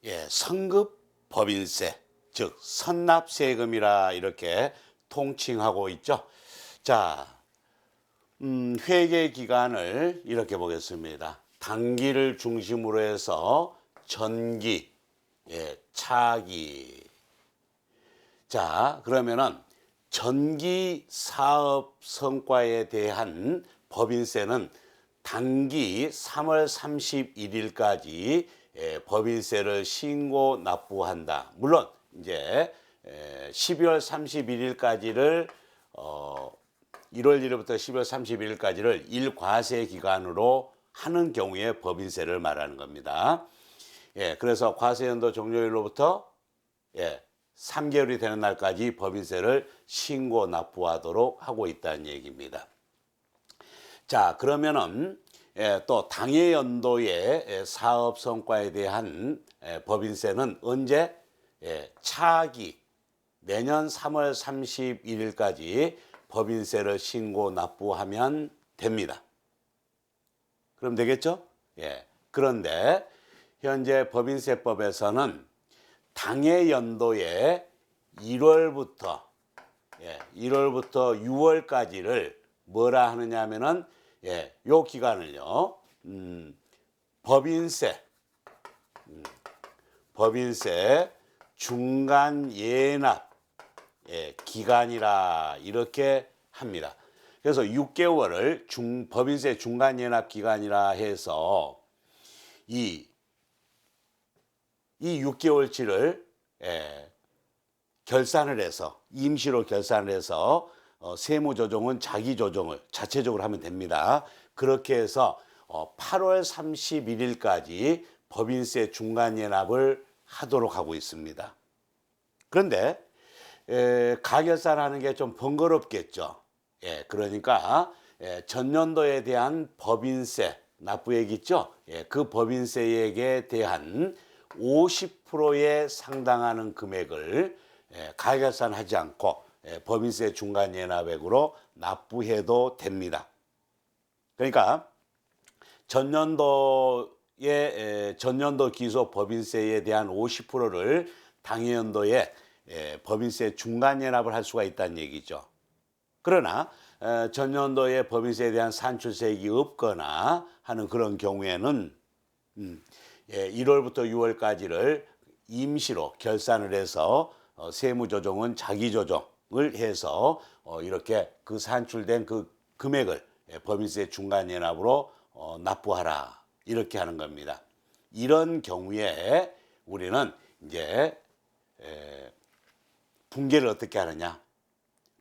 예, 성급 법인세, 즉 선납세금이라 이렇게 통칭하고 있죠. 자, 회계 기간을 이렇게 보겠습니다. 단기를 중심으로 해서 전기, 차기. 자, 그러면은 전기 사업 성과에 대한 법인세는 단기 3월 31일까지 법인세를 신고 납부한다. 물론 이제 12월 31일까지를 1월 1일부터 12월 31일까지를 일과세 기간으로 하는 경우에 법인세를 말하는 겁니다. 그래서 과세연도 종료일로부터 3개월이 되는 날까지 법인세를 신고 납부하도록 하고 있다는 얘기입니다. 자, 그러면은 또 당해 연도의 사업 성과에 대한 법인세는 언제? 차기 내년 3월 31일까지 법인세를 신고 납부하면 됩니다. 그럼 되겠죠? 그런데 현재 법인세법에서는 당해 연도의 1월부터 6월까지를 뭐라 하느냐 하면은 요 기간을요. 법인세 중간 예납 기간이라 이렇게 합니다. 그래서 6개월을 법인세 중간 예납 기간이라 해서 이 6개월치를 결산을 해서 임시로 결산을 해서 세무조정은 자기조정을 자체적으로 하면 됩니다. 그렇게 해서 8월 31일까지 법인세 중간예납을 하도록 하고 있습니다. 그런데 가결산하는 게 좀 번거롭겠죠. 그러니까 전년도에 대한 법인세 납부액 있죠. 그 법인세액에 대한 50%에 상당하는 금액을 가결산하지 않고 법인세 중간예납액으로 납부해도 됩니다. 그러니까 전년도 기소 법인세에 대한 50%를 당해연도에 법인세 중간예납을 할 수가 있다는 얘기죠. 그러나 전년도에 법인세에 대한 산출세액이 없거나 하는 그런 경우에는 1월부터 6월까지를 임시로 결산을 해서 세무조정은 자기조정을 해서 이렇게 그 산출된 그 금액을 법인세 중간예납으로 납부하라 이렇게 하는 겁니다. 이런 경우에 우리는 이제 분계를 어떻게 하느냐?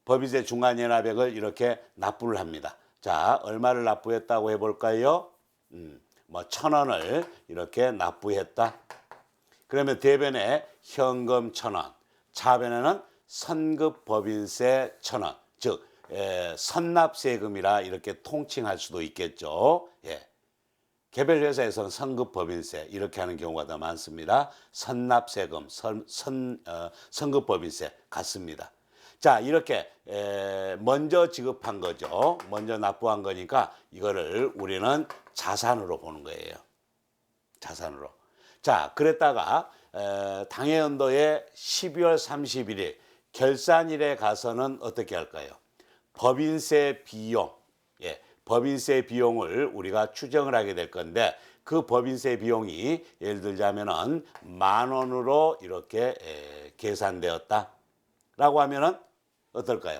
법인세 중간예납액을 이렇게 납부를 합니다. 자, 얼마를 납부했다고 해볼까요? 1,000원을 이렇게 납부했다. 그러면 대변에 현금 1,000원, 차변에는 선급 법인세 1,000원, 즉 선납세금이라 이렇게 통칭할 수도 있겠죠. 개별 회사에서는 선급 법인세 이렇게 하는 경우가 더 많습니다. 선납세금, 선급 법인세 같습니다. 자, 이렇게 먼저 지급한 거죠. 먼저 납부한 거니까 이거를 우리는 자산으로 보는 거예요. 자산으로. 자, 그랬다가 당해연도의 12월 31일 결산일에 가서는 어떻게 할까요? 법인세 비용, 법인세 비용을 우리가 추정을 하게 될 건데 그 법인세 비용이 예를 들자면은 10,000원으로 이렇게 계산되었다라고 하면은 어떨까요?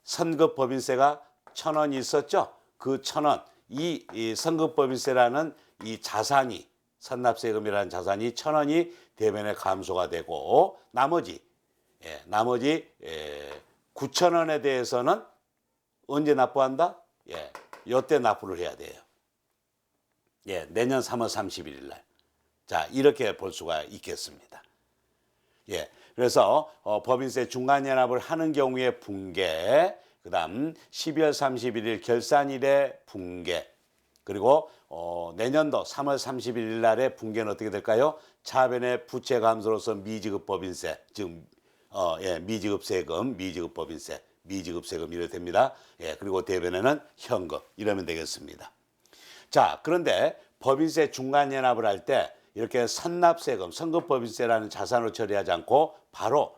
선급 법인세가 1,000원이 있었죠? 그 1,000원, 이 선급 법인세라는 이 자산이 선납세금이라는 자산이 1,000원이 대변에 감소가 되고 나머지 9,000원에 대해서는 언제 납부한다? 요때 납부를 해야 돼요. 내년 3월 31일 날. 자, 이렇게 볼 수가 있겠습니다. 그래서 법인세 중간예납을 하는 경우에 분계, 그다음 12월 31일 결산일에 분계, 그리고 내년도 3월 31일 날에 분계는 어떻게 될까요? 차변의 부채 감소로서 미지급 법인세, 즉 미지급 세금, 미지급 법인세, 미지급 세금 이래 됩니다. 그리고 대변에는 현금 이러면 되겠습니다. 자, 그런데 법인세 중간예납을 할 때 이렇게 선납세금, 성급법인세라는 자산으로 처리하지 않고 바로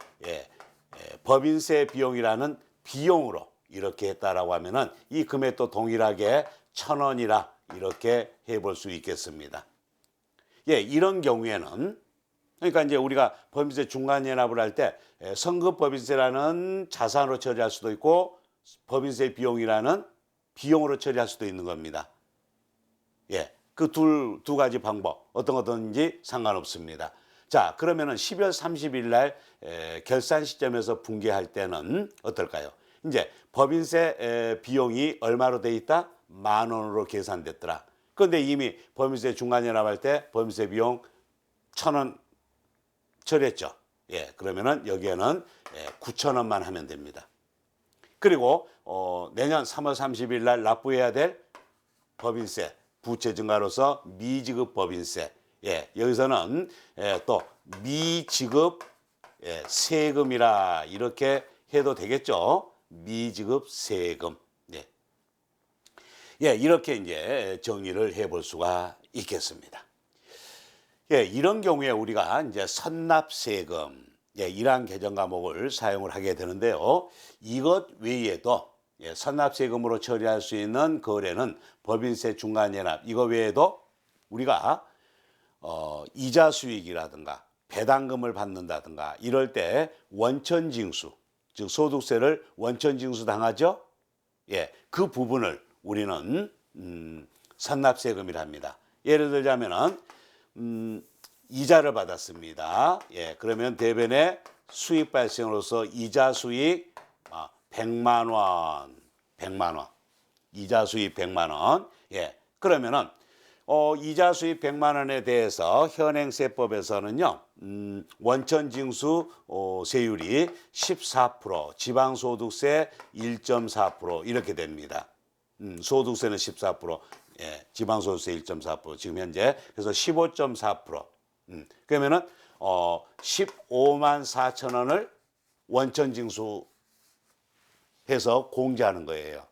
법인세 비용이라는 비용으로 이렇게 했다라고 하면은 이 금액도 동일하게 1,000원이라 이렇게 해볼 수 있겠습니다. 이런 경우에는 그러니까 이제 우리가 법인세 중간연합을 할 때 성급법인세라는 자산으로 처리할 수도 있고 법인세 비용이라는 비용으로 처리할 수도 있는 겁니다. 그 두 가지 방법 어떤 거든지 상관없습니다. 자, 그러면은 12월 30일 날 결산 시점에서 분개할 때는 어떨까요? 이제 법인세 비용이 얼마로 돼 있다? 10,000원으로 계산됐더라. 그런데 이미 법인세 중간연합할 때 법인세 비용 1,000원 처리했죠. 그러면은 여기에는 9,000원만 하면 됩니다. 그리고 내년 3월 30일 날 납부해야 될 법인세, 부채 증가로서 미지급 법인세. 여기서는 또 미지급 세금이라 이렇게 해도 되겠죠. 미지급 세금. 이렇게 이제 정리를 해볼 수가 있겠습니다. 이런 경우에 우리가 이제 선납세금, 이러한 개정 과목을 사용을 하게 되는데요. 이것 외에도 선납세금으로 처리할 수 있는 거래는 법인세 중간연합, 이거 외에도 우리가 이자 수익이라든가 배당금을 받는다든가 이럴 때 원천징수, 즉 소득세를 원천징수 당하죠. 그 부분을 우리는 선납세금이라 합니다. 예를 들자면은 이자를 받았습니다. 그러면 대변에 수익 발생으로서 이자 수익 100만 원, 100만 원, 이자 수익 100만 원. 그러면은 이자 수익 100만 원에 대해서 현행세법에서는요, 원천징수 세율이 14%, 지방소득세 1.4% 이렇게 됩니다. 소득세는 14%, 지방소득세 1.4%, 지금 현재 그래서 15.4%. 그러면은 15만 4천 원을 원천징수 해서 공제하는 거예요.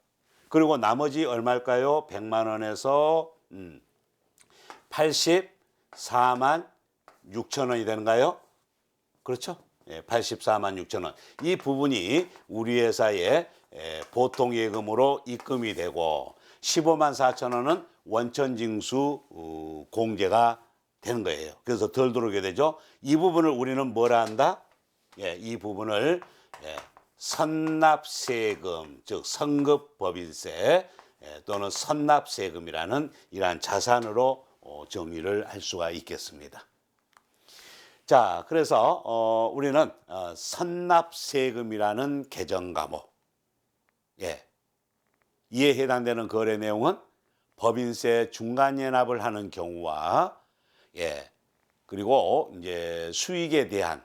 그리고 나머지 얼마일까요? 100만 원에서 84만 6천 원이 되는가요? 그렇죠? 84만 6천 원. 이 부분이 우리 회사에 보통 예금으로 입금이 되고 15만 4천 원은 원천징수 공제가 되는 거예요. 그래서 덜 들어오게 되죠. 이 부분을 우리는 뭐라 한다? 이 부분을 선납세금, 즉 성급법인세 또는 선납세금이라는 이러한 자산으로 정의를 할 수가 있겠습니다. 자, 그래서 우리는 선납세금이라는 개정 과목, 이에 해당되는 거래 내용은 법인세 중간연합을 하는 경우와 그리고 이제 수익에 대한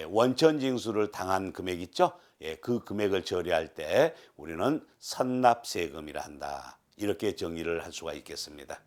원천징수를 당한 금액 있죠? 그 금액을 처리할 때 우리는 선납세금이라 한다. 이렇게 정의를 할 수가 있겠습니다.